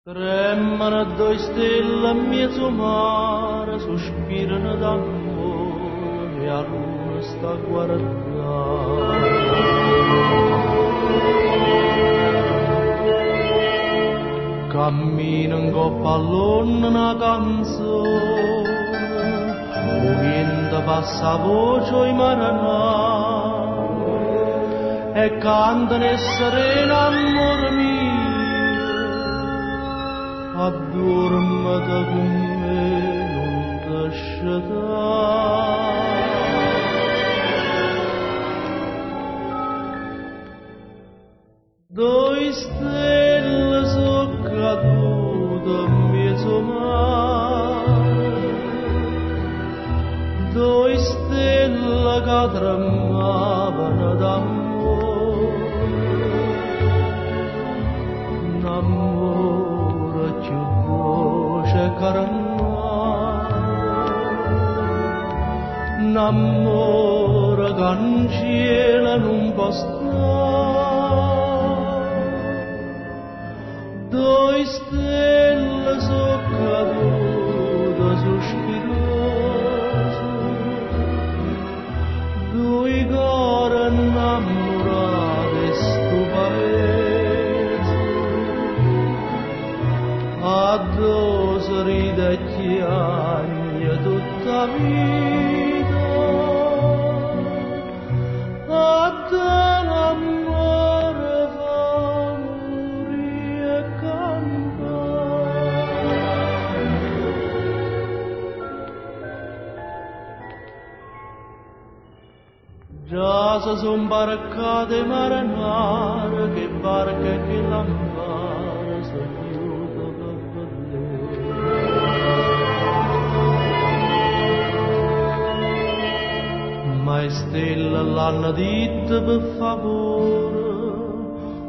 Tremano due stelle a mezzo mare, sospirano d'amore e a luna sta a guardare. Cammina in coppa all'onna una canzone, un vento passa a voce i marinai e cantano e serena amore mio. Addormata con me, non lasciare. Due stelle sono cadute in mezzo mare, due stelle che tremavano d'amore, più dolce carnale, un amore che in cielo non può stare. Due stelle sono cadute sospirose, due cuori innamorati e stupesi. Addosso ride e chiagna tutta vita, a te l'amore fa morire e cantare. Già si son barcate marinare, che barca e che lampare sono ma stelle l'hanno detto per favore,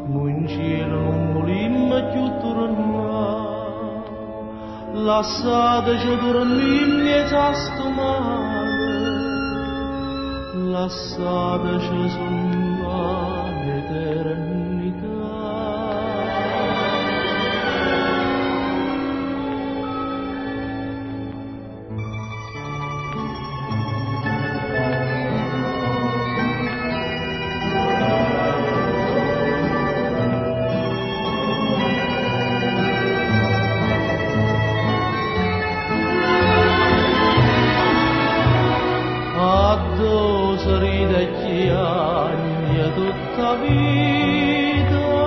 noi in cielo non volimmo più tornare, lasciateci dormire e sto male, lasciateci sognare l'eternità. Addosso ride e chiagna tutta vita,